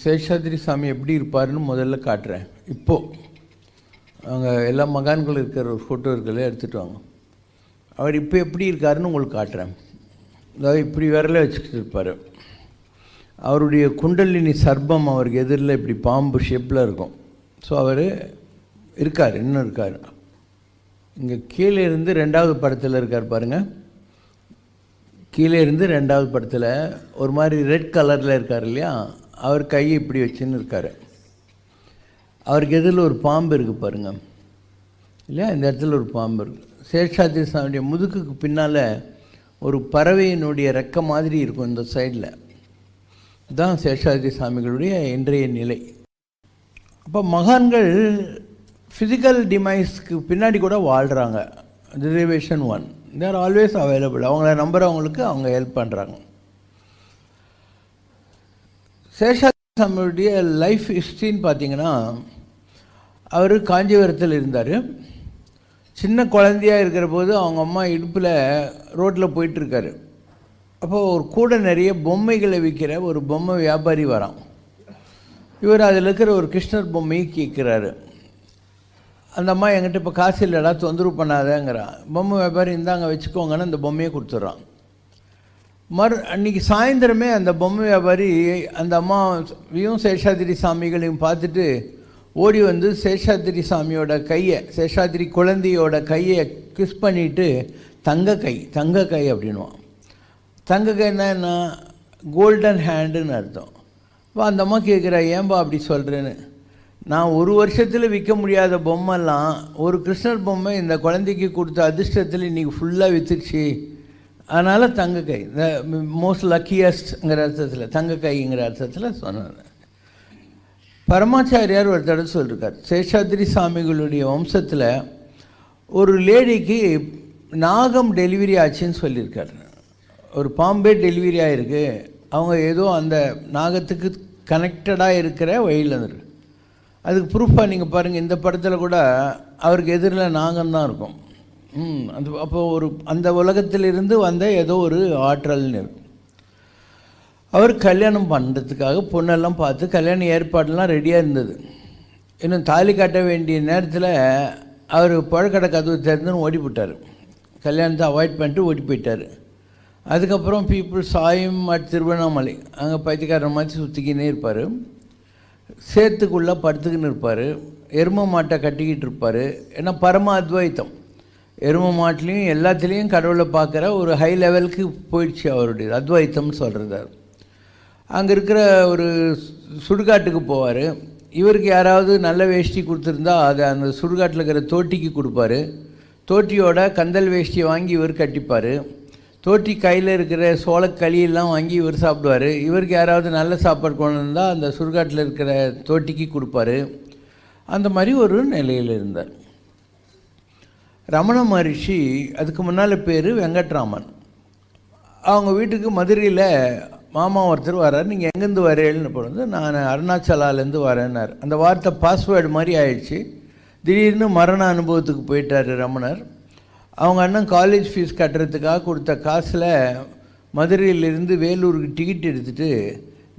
சேஷாத்ரி சாமி எப்படி இருப்பாருன்னு முதல்ல காட்டுறேன். இப்போது அவங்க எல்லா மகான்கள் இருக்கிற ஒரு ஃபோட்டோ இருக்கிறத எடுத்துகிட்டு வாங்க. அவர் இப்போ எப்படி இருக்காருன்னு உங்களுக்கு காட்டுறேன். அதாவது இப்படி விரல வச்சுக்கிட்டு இருப்பார். அவருடைய குண்டலினி சர்பம் அவருக்கு எதிரில் இப்படி பாம்பு ஷேப்பில் இருக்கும். ஸோ அவர் இருக்கார், இன்னும் இருக்கார். இங்கே கீழே இருந்து 2வது படத்தில் இருக்கார் பாருங்கள். கீழே இருந்து 2வது படத்தில் ஒரு மாதிரி ரெட் கலரில் இருக்கார் இல்லையா, அவர் கையை இப்படி வச்சுன்னு இருக்கார். அவருக்கு எதிரில் ஒரு பாம்பு இருக்குது பாருங்கள் இல்லையா, இந்த இடத்துல ஒரு பாம்பு இருக்குது. சேஷாத்ரி சாமியுடைய முதுகுக்கு பின்னால் ஒரு பறவையினுடைய ரெக்க மாதிரி இருக்கும் இந்த சைடில். இதுதான் சேஷாத்ரி சாமிகளுடைய இன்றைய நிலை. அப்போ மகான்கள் ஃபிசிக்கல் டிமைஸ்க்கு பின்னாடி கூட வாழ்கிறாங்க. Reservation 1 they are always available. அவங்கள நம்புகிறவங்களுக்கு அவங்க ஹெல்ப் பண்ணுறாங்க. சேஷாத்ரி சாமியுடைய லைஃப் ஹிஸ்ட்ரின்னு பார்த்தீங்கன்னா, அவர் காஞ்சிபுரத்தில் இருந்தார். சின்ன குழந்தையாக இருக்கிற போது அவங்க அம்மா இடுப்பில் ரோட்டில் போயிட்டுருக்காரு. அப்போது ஒரு கூட நிறைய பொம்மைகளை விற்கிற ஒரு பொம்மை வியாபாரி வரான். இவர் அதில் இருக்கிற ஒரு கிருஷ்ணர் பொம்மையை கேட்குறாரு. அந்த அம்மா என்கிட்ட இப்போ காசு இல்லைடா, தொந்தரவு பண்ணாதேங்கிறான். பொம்மை வியாபாரி இருந்தாங்க வச்சுக்கோங்கன்னு அந்த பொம்மையை கொடுத்துட்றான். அன்றைக்கி சாயந்தரமே அந்த பொம்மை வியாபாரி அந்த அம்மாவையும் சேஷாத்ரி சாமிகளையும் பார்த்துட்டு ஓடி வந்து சேஷாத்ரி சாமியோட கையை, சேஷாத்ரி குழந்தையோட கையை கிஸ் பண்ணிவிட்டு தங்க கை அப்படின்வான். தங்க கைன்னா என்ன, கோல்டன் ஹேண்டுன்னு அர்த்தம். இப்போ அந்த அம்மா கேட்குறா, ஏன்பா அப்படி சொல்கிறேன்னு. நான் ஒரு வருஷத்தில் விற்க முடியாத பொம்மைலாம் ஒரு கிருஷ்ணர் பொம்மை இந்த குழந்தைக்கு கொடுத்த அதிர்ஷ்டத்தில் இன்றைக்கி ஃபுல்லாக விற்றுச்சு, அதனால் தங்க கை, த மோஸ்ட் லக்கியஸ்ட்ங்கிற அர்த்தத்தில் தங்க கைங்கிற அர்த்தத்தில் சொன்னார். பரமாச்சாரியார் ஒரு தடவை சொல்லியிருக்கார், சேஷாத்ரி சாமிகளுடைய வம்சத்தில் ஒரு லேடிக்கு நாகம் டெலிவரி ஆச்சுன்னு சொல்லியிருக்காரு. ஒரு பாம்பே டெலிவரி ஆகிருக்கு, அவங்க ஏதோ அந்த நாகத்துக்கு கனெக்டடாக இருக்கிற வழியில் இருக்கு. அதுக்கு ப்ரூஃபாக நீங்கள் பாருங்கள், இந்த படத்தில் கூட அவருக்கு எதிரில் நாகம்தான் இருக்கும். அப்போது ஒரு அந்த உலகத்திலிருந்து வந்த ஏதோ ஒரு ஆற்றல்னு இருக்கும். அவர் கல்யாணம் பண்ணுறதுக்காக பொண்ணெல்லாம் பார்த்து கல்யாண ஏற்பாடெல்லாம் ரெடியாக இருந்தது. இன்னும் தாலி கட்ட வேண்டிய நேரத்தில் அவர் பழக்கடை கதவு திறந்துன்னு ஓடி போட்டார். கல்யாணத்தை அவாய்ட் பண்ணிட்டு ஓடி போயிட்டார். அதுக்கப்புறம் பீப்புள் சாயும் அட் திருவண்ணாமலை, அங்கே பைத்தியக்காரன் மாதிரி சுற்றிக்கினே இருப்பார். சேத்துக்குள்ளே படுத்துக்கின்னு இருப்பார். எரும மாட்டை கட்டிக்கிட்டு இருப்பார். ஏன்னா பரம அத்வைத்தம், எரும மாட்டிலையும் எல்லாத்துலேயும் கடவுளை பார்க்குற ஒரு ஹை லெவலுக்கு போயிடுச்சு அவருடைய அத்வைத்தம்னு சொல்கிறது. அங்கே இருக்கிற ஒரு சுடுகாட்டுக்கு போவார். இவருக்கு யாராவது நல்ல வேஷ்டி கொடுத்துருந்தா அதை அந்த சுடுகாட்டில் இருக்கிற தோட்டிக்கு கொடுப்பார். தோட்டியோட கந்தல் வேஷ்டியை வாங்கி இவர் கட்டிப்பார். தோட்டி கையில் இருக்கிற சோளக்களியெல்லாம் வாங்கி இவர் சாப்பிடுவார். இவருக்கு யாராவது நல்ல சாப்பாடு கொண்டு வந்தால் அந்த சுடுகாட்டில் இருக்கிற தோட்டிக்கு கொடுப்பார். அந்த மாதிரி ஒரு நிலையில் இருந்தார். ரமண மகரிஷி, அதுக்கு முன்னால் பேர் வெங்கட்ராமன். அவங்க வீட்டுக்கு மதுரையில் மாமா ஒருத்தர் வர்றார். நீங்கள் எங்கேருந்து வரேன்னு போடுறது, நான் அருணாச்சலாலேருந்து வரேன்னார். அந்த வார்த்தை பாஸ்வேர்டு மாதிரி ஆயிடுச்சு. திடீர்னு மரண அனுபவத்துக்கு போயிட்டார் ரமணர். அவங்க அண்ணன் காலேஜ் ஃபீஸ் கட்டுறதுக்காக கொடுத்த காசில் மதுரையிலிருந்து வேலூருக்கு டிக்கெட் எடுத்துகிட்டு,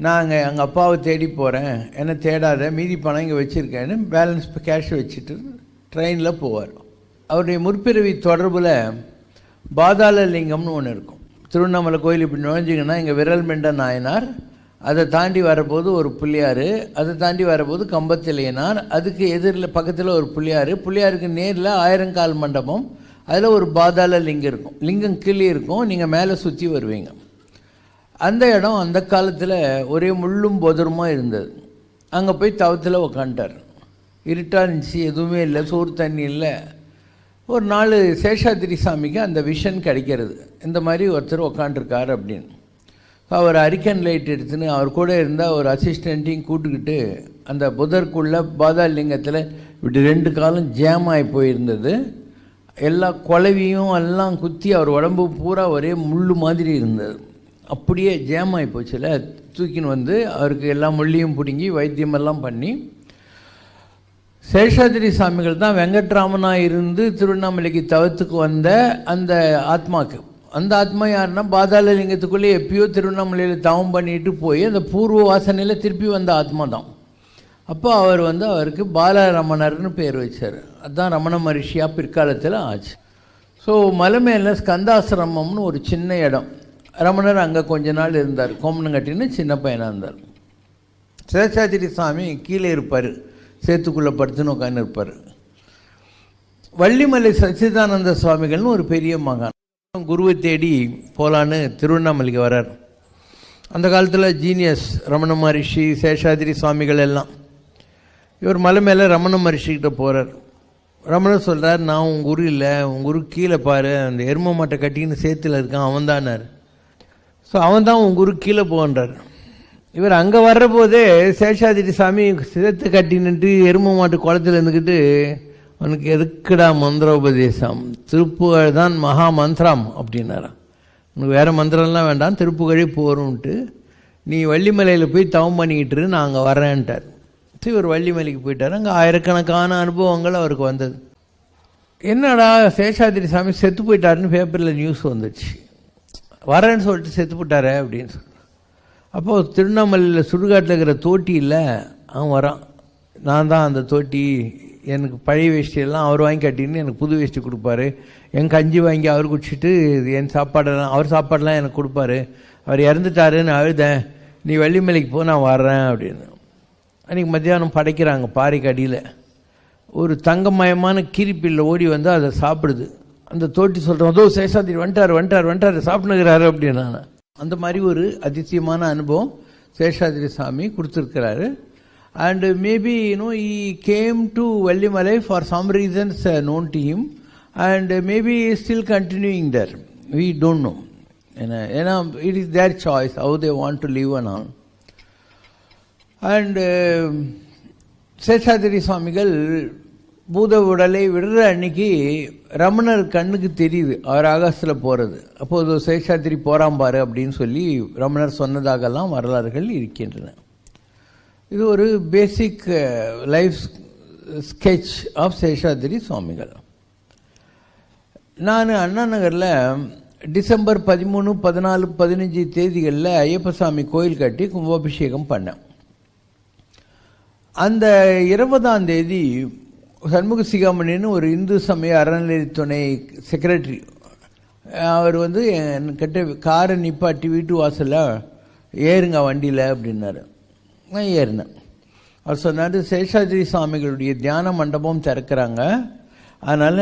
நாங்கள் எங்கள் அப்பாவை தேடி போகிறேன், என்னை தேடாத, மீதி பணம் இங்கே வச்சுருக்கேன்னு பேலன்ஸ் கேஷ் வச்சுட்டு ட்ரெயினில் போவார். அவருடைய முற்பிறவி தொடர்பில் பாதாள லிங்கம்னு ஒன்று இருக்கும். திருவண்ணாமலை கோயில் இப்படி நுழைஞ்சிங்கன்னா இங்கே விரல்மெண்ட நாயனார், அதை தாண்டி வரபோது ஒரு பிள்ளையார், அதை தாண்டி வரபோது கம்பத்திலையனார், அதுக்கு எதிரில் பக்கத்தில் ஒரு பிள்ளையார், பிள்ளையாருக்கு நேரில் 1000 கால் மண்டபம், அதில் ஒரு பாதாள லிங்கம் இருக்கும். லிங்கம் கீழே இருக்கும், நீங்கள் மேலே சுற்றி வருவீங்க. அந்த இடம் அந்த காலத்தில் ஒரே முள்ளும் பொதருமாக இருந்தது. அங்கே போய் தவத்தில் உக்காண்டார். இருட்டாக இருந்துச்சு, எதுவுமே இல்லை, சோறு தண்ணி இல்லை. ஒரு நாள் சேஷாத்ரி சாமிக்கு அந்த விஷன் கிடைக்கிறது, இந்த மாதிரி ஒருத்தர் உக்காண்டிருக்கார் அப்படின்னு. அவர் அரிக்கன் லைட் எடுத்துன்னு அவர் கூட இருந்தால் ஒரு அசிஸ்டண்ட்டையும் கூட்டுக்கிட்டு அந்த புதருக்குள்ளே பாதாள லிங்கத்தில் இப்படி 2 காலும் ஜேம் ஆகி போயிருந்தது. எல்லா குலவியும் எல்லாம் குத்தி அவர் உடம்பு பூரா ஒரே முள் மாதிரி இருந்தது. அப்படியே ஜேம் ஆகி போச்சுல, தூக்கின்னு வந்து அவருக்கு எல்லா முள்ளையும் பிடுங்கி வைத்தியமெல்லாம் பண்ணி, சேஷாத்ரி சாமிகள் தான் வெங்கட்ராமனாக இருந்து திருவண்ணாமலைக்கு தவத்துக்கு வந்த அந்த ஆத்மாக்கு, அந்த ஆத்மா யாருன்னா பாதாள லிங்கத்துக்குள்ளே எப்பயோ திருவண்ணாமலையில் தவம் பண்ணிட்டு போய் அந்த பூர்வ வாசனையில் திருப்பி வந்த ஆத்மா தான். அப்போ அவர் அவருக்கு பாலரமணர்னு பேர் வச்சார். அதுதான் ரமண மகரிஷியாக பிற்காலத்தில் ஆச்சு. ஸோ மலை மேலே ஸ்கந்தாசிரமம்னு ஒரு சின்ன இடம், ரமணர் அங்கே கொஞ்ச நாள் இருந்தார். கோமனங்கட்டின்னு சின்ன பையனாக இருந்தார். சேஷாதிரி சாமி கீழே இருப்பார், சேத்துக்குள்ளே படுத்துன்னு உட்காந்து இருப்பார். வள்ளிமலை சச்சிதானந்த சுவாமிகள்னு ஒரு பெரிய மகான் குருவை தேடி போகலான்னு திருவண்ணாமலைக்கு வர்றார். அந்த காலத்தில் ஜீனியஸ் ரமண மகரிஷி, சேஷாதிரி சுவாமிகள் எல்லாம். இவர் மலை மேலே ரமண மகரிஷிக்கிட்ட போகிறார். ரமணர் சொல்கிறார், நான் உங்கள் குரு இல்லை, உங்கள் குரு கீழே பாரு, அந்த எரும மாட்டை கட்டின்னு சேத்துல இருக்கான், அவன் தானார். ஸோ அவன் தான் உங்கள் குரு கீழே போன்றார். இவர் அங்கே வர்ற போதே சேஷாதிரி சாமி சேத்து கட்டின்னுட்டு எரும மாட்டு குளத்தில் இருந்துக்கிட்டு, உனக்கு எதுக்குடா மந்திரோபதேசம், திருப்புகழ் தான் மகா மந்திரம் அப்படின்னாரா. உனக்கு வேறு மந்திரம்லாம் வேண்டாம், திருப்புகழே போகிறோன்ட்டு நீ வள்ளிமலையில் போய் தவம் பண்ணிக்கிட்டு நான் அங்கே வரேன்ட்டார். இவர் வள்ளிமலைக்கு போயிட்டார். அங்கே ஆயிரக்கணக்கான அனுபவங்கள் அவருக்கு வந்தது. என்னடா சேஷாதிரி சாமி செத்து போயிட்டாருன்னு பேப்பரில் நியூஸ் வந்துடுச்சு. வரேன்னு சொல்லிட்டு செத்து போட்டாரே அப்படின்னு சொல்லி. அப்போது திருவண்ணாமலையில் சுடுகாட்டில் இருக்கிற தோட்டி இல்லை, அவன் வரான். நான் தான் அந்த தோட்டி, எனக்கு பழைய வேஷ்டியெல்லாம் அவர் வாங்கி கட்டின்னு எனக்கு புது வேஷ்டி கொடுப்பாரு, என் கஞ்சி வாங்கி அவர் குடிச்சிட்டு என் சாப்பாடெல்லாம் அவர் சாப்பாடெல்லாம் எனக்கு கொடுப்பாரு, அவர் இறந்துட்டாருன்னு அழுதேன், நீ வள்ளிமலைக்கு போ நான் வர்றேன் அப்படின்னு. அன்றைக்கி மத்தியானம் படைக்கிறாங்க பாறைக்கு அடியில். ஒரு தங்கமயமான கீரிப்பில்லை ஓடி வந்து அதை சாப்பிடுது. அந்த தோட்டி சொல்கிறோம், அதோ சேஷாதிரி வந்துட்டார் சாப்பிட்டுக்கிறாரு அப்படின்னு. அந்த மாதிரி ஒரு அதிசயமான அனுபவம் சேஷாதிரி சாமி கொடுத்துருக்கிறாரு. And maybe, he came to Vallimalai for some reasons known to him, and maybe he is still continuing there. We don't know. It is their choice, how they want to live and all. And Seshadri சுவாமிகள் பூத உடலை விடுற அன்னைக்கு ரமணர் கண்ணுக்கு தெரியுது அவர் ஆகாசத்தில் போகிறது. அப்போது சேஷாதிரி போகிறான் பாரு அப்படின்னு சொல்லி ரமணர் சொன்னதாகலாம் வரலாறுகள் இருக்கின்றன. இது ஒரு basic life sketch of Seshadri சுவாமிகள். நான் அண்ணா நகரில் டிசம்பர் 13, 14, 15 தேதிகளில் ஐயப்பசாமி கோயில் கட்டி கும்பாபிஷேகம் பண்ணேன். அந்த 20ஆம் தேதி சண்முக சிகாமணின்னு ஒரு இந்து சமய அறநிலையத்துறை செக்ரட்டரி, அவர் என்கிட்ட காரை நிப்பாட்டி வீட்டு வாசலில் ஏறுங்க வண்டியில் அப்படின்னாரு. நான் ஏறினேன். அவர் சொன்னார், சேஷாதிரி சுவாமிகளுடைய தியான மண்டபம் திறக்கிறாங்க, அதனால்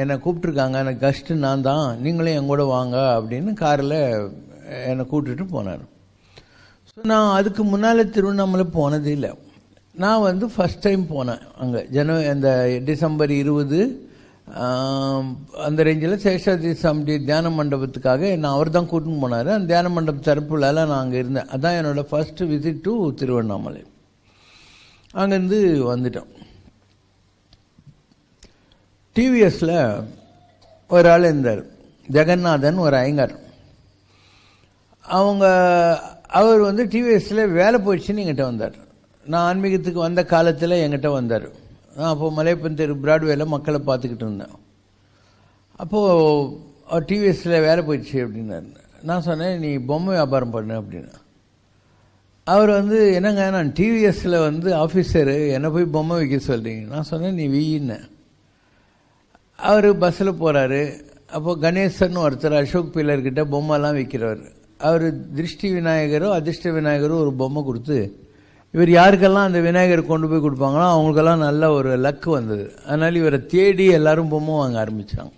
என்னை கூப்பிட்ருக்காங்க, எனக்கு கஷ்டம் நான் தான், நீங்களே என் கூட வாங்க அப்படின்னு காரில் என்னை கூப்பிட்டுட்டு போனார். ஸோ நான் அதுக்கு முன்னால் திருவண்ணாமலை போனதே இல்லை. நான் ஃபஸ்ட் டைம் போனேன் அங்கே அந்த டிசம்பர் 20 அந்த ரேஞ்சில் சேஷாதிரி சாமி தியான மண்டபத்துக்காக நான் அவர் தான் கூட்டின்னு போனார். அந்த தியான மண்டபம் திறப்புலால நான் அங்கே இருந்தேன். அதுதான் என்னோடய ஃபஸ்ட்டு விசிட் டு திருவண்ணாமலை. அங்கேருந்து வந்துட்டோம். டிவிஎஸில் ஒரு ஆள் இருந்தார், ஜெகநாதன், ஒரு ஐயங்கார். அவர் டிவிஎஸில் வேலை போயிடுச்சுன்னு என்கிட்ட வந்தார். நான் ஆன்மீகத்துக்கு வந்த காலத்தில் என்கிட்ட வந்தார். நான் அப்போது மலையப்பன் தெரு பிராட்வேல மக்களை பார்த்துக்கிட்டு இருந்தேன். அப்போது அவர் டிவிஎஸில் வேலை போயிடுச்சு அப்படின்னாரு. நான் சொன்னேன், நீ பொம்மை வியாபாரம் பண்ணு அப்படின்னு. அவர் என்னங்க நான் டிவிஎஸில் ஆஃபீஸரு, என்னை போய் பொம்மை வைக்க சொல்கிறீங்க. நான் சொன்னேன், நீ வீன்னு. அவர் பஸ்ஸில் போகிறாரு. அப்போது கணேசன் ஒருத்தர் அசோக் பில்லர்கிட்ட பொம்மைலாம் விற்கிறவர். அவர் திருஷ்டி விநாயகரோ அதிர்ஷ்ட விநாயகரோ ஒரு பொம்மை கொடுத்து, இவர் யாருக்கெல்லாம் அந்த விநாயகர் கொண்டு போய் கொடுப்பாங்களோ அவங்களுக்கெல்லாம் நல்ல ஒரு லக்கு வந்தது. அதனால் இவரை தேடி எல்லோரும் பொம்மை வாங்க ஆரம்பித்தாங்க.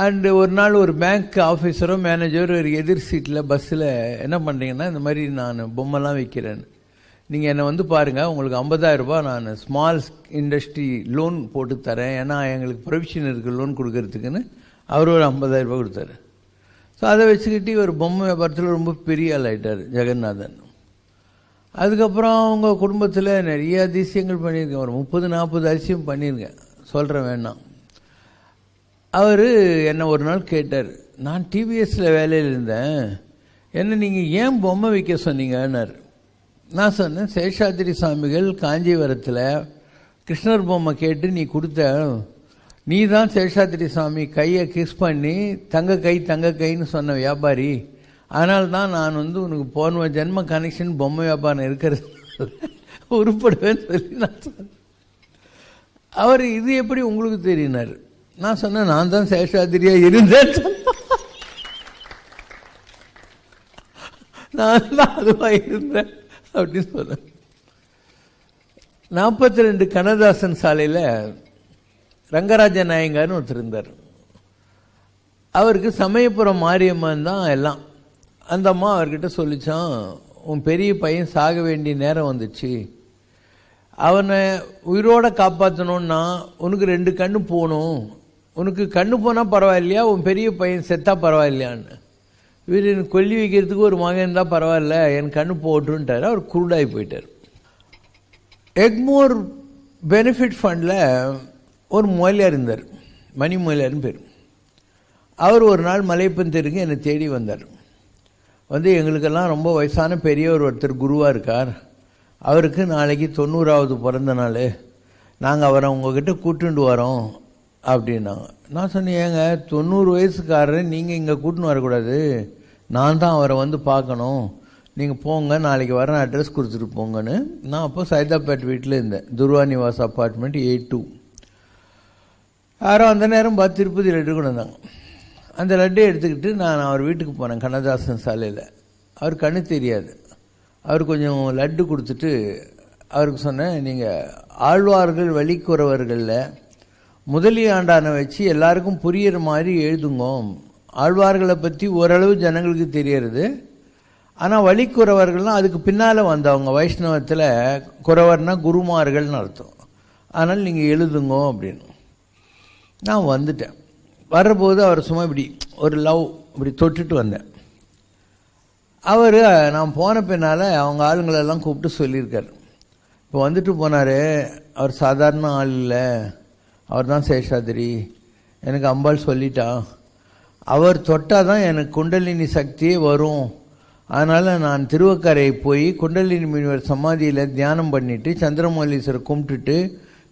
அண்டு ஒரு நாள் ஒரு பேங்க் ஆஃபீஸரோ மேனேஜரோ ஒரு எதிர் சீட்டில் பஸ்ஸில் என்ன பண்ணுறீங்கன்னா, இந்த மாதிரி நான் பொம்மைலாம் வைக்கிறேன், நீங்கள் என்னை பாருங்கள், உங்களுக்கு 50,000 ரூபாய் நான் ஸ்மால் இண்டஸ்ட்ரி லோன் போட்டு தரேன், ஏன்னா எங்களுக்கு ப்ரொவிஷன் இருக்குது லோன் கொடுக்கறதுக்குன்னு அவர் ஒரு 50,000 ரூபாய் கொடுத்தாரு. ஸோ அதை வச்சுக்கிட்டு இவர் பொம்மை வியாபாரத்தில் ரொம்ப பெரிய ஆள் ஆகிட்டார் ஜெகநாதன். அதுக்கப்புறம் அவங்க குடும்பத்தில் நிறைய அதிசயங்கள் பண்ணியிருக்கேன். ஒரு 30-40 அதிசயம் பண்ணியிருக்கேன், சொல்கிறேன் வேணாம். அவர் என்னை ஒரு நாள் கேட்டார், நான் டிவிஎஸில் வேலையில் இருந்தேன், என்ன நீங்கள் ஏன் பொம்மை வைக்க சொன்னீங்கன்னார். நான் சொன்னேன், சேஷாதிரி சுவாமிகள் காஞ்சிபுரத்தில் கிருஷ்ணர் பொம்மை கேட்டு நீ கொடுத்த, நீ தான் சேஷாத்ரி சாமி கையை கிஸ் பண்ணி தங்க கைன்னு சொன்ன வியாபாரி. அதனால தான் நான் உனக்கு போன ஜென்ம கனெக்ஷன் பொம்மை வியாபாரம் இருக்கிறது உருப்படுவேன்னு சொல்லி நான் சொன்னேன். அவர் இது எப்படி உங்களுக்கு தெரியினார்? நான் சொன்னேன், நான் தான் சேஷாத்ரியா இருந்தேன், நான் தான் அதுவாக இருந்தேன் அப்படின்னு சொன்னேன். 42 கண்ணதாசன் சாலையில் ரங்கராஜ நாயங்கார்னு ஒருத்தர் இருந்தார். அவருக்கு சமயபுரம் மாரியம்மன் தான் எல்லாம். அந்த அம்மா அவர்கிட்ட சொல்லிச்சான், உன் பெரிய பையன் சாக வேண்டிய நேரம் வந்துச்சு, அவனை உயிரோட காப்பாற்றணுன்னா உனக்கு 2 கண்ணு போகணும், உனக்கு கண்ணு போனால் பரவாயில்லையா, உன் பெரிய பையன் செத்தா பரவாயில்லையான்னு. இவர் கொல்லி வைக்கிறதுக்கு ஒரு மகன் தான் பரவாயில்ல, என் கண்ணு போட்டுன்ட்டார். அவர் குருடாகி போயிட்டார். எக்மோர் பெனிஃபிட் ஃபண்டில் ஒரு மொழியார் இருந்தார், மணி மொழியார்னு பேர். அவர் ஒரு நாள் மலையப்பன் தெருக்கு என்னை தேடி வந்தார். எங்களுக்கெல்லாம் ரொம்ப வயசான பெரியவர் ஒருத்தர் குருவாக இருக்கார், அவருக்கு நாளைக்கு 90வது பிறந்த நாள், நாங்கள் அவரை உங்ககிட்ட கூட்டுண்டு வரோம் அப்படின்னாங்க. நான் சொன்னேன், ஏங்க 90 வயசுக்காரர் நீங்கள் இங்கே கூட்டின்னு வரக்கூடாது, நான் தான் அவரை பார்க்கணும், நீங்கள் போங்க, நாளைக்கு வர அட்ரஸ் கொடுத்துட்டு போங்கன்னு. நான் அப்போ சைதாப்பேட் வீட்டில் இருந்தேன், துர்வா நிவாஸ் அப்பார்ட்மெண்ட் A2. யாரோ அந்த நேரம் பார்த்து திருப்பதி லட்டு கொண்டு வந்தாங்க. அந்த லட்டை எடுத்துக்கிட்டு நான் அவர் வீட்டுக்கு போனேன், கண்ணதாசன் சாலையில். அவர் கண்ணு தெரியாது. அவர் கொஞ்சம் லட்டு கொடுத்துட்டு அவருக்கு சொன்னேன், நீங்கள் ஆழ்வார்கள் வழிக்குறவர்களில் முதலியாண்டானை வச்சு எல்லாருக்கும் புரியிற மாதிரி எழுதுங்க, ஆழ்வார்களை பற்றி ஓரளவு ஜனங்களுக்கு தெரியறது, ஆனால் வழிக்குறவர்கள்லாம் அதுக்கு பின்னால் வந்தவங்க, வைஷ்ணவத்தில் குறவர்னா குருமார்கள்னு அர்த்தம், அதனால் நீங்கள் எழுதுங்க அப்படின்னு. நான் வந்துட்டேன். வர்றபோது அவர் சும்மா இப்படி ஒரு லவ் இப்படி தொட்டுட்டு வந்தேன். அவர் நான் போன பின்னால் அவங்க ஆளுங்களெல்லாம் கூப்பிட்டு சொல்லியிருக்கார், இப்போ வந்துட்டு போனார், அவர் சாதாரண ஆள் இல்லை, அவர் தான் சேஷாதிரி, எனக்கு அம்பாள் சொல்லிட்டான், அவர் தொட்டால் தான் எனக்கு குண்டலினி சக்தியே வரும், அதனால் நான் திருவக்கரை போய் குண்டலினி முனிவர் சமாதியில் தியானம் பண்ணிவிட்டு சந்திரமௌலீஸ்வரை கும்பிட்டுட்டு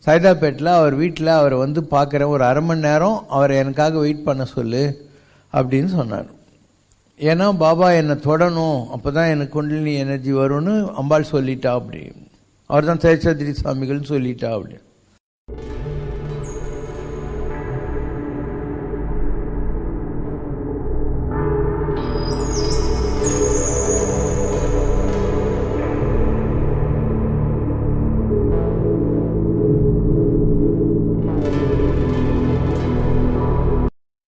சைதாப்பேட்டில் அவர் வீட்டில் அவரை பார்க்குறேன், ஒரு அரை மணி நேரம் அவரை எனக்காக வெயிட் பண்ண சொல்லு அப்படின்னு சொன்னார். ஏன்னா பாபா என்னை தொடணும், அப்போ தான் எனக்கு குண்டலினி எனர்ஜி வரும்னு அம்பாள் சொல்லிட்டா அப்படி, அவர் தான் சேஷாதிரி சுவாமிகள்னு சொல்லிட்டா அப்படி.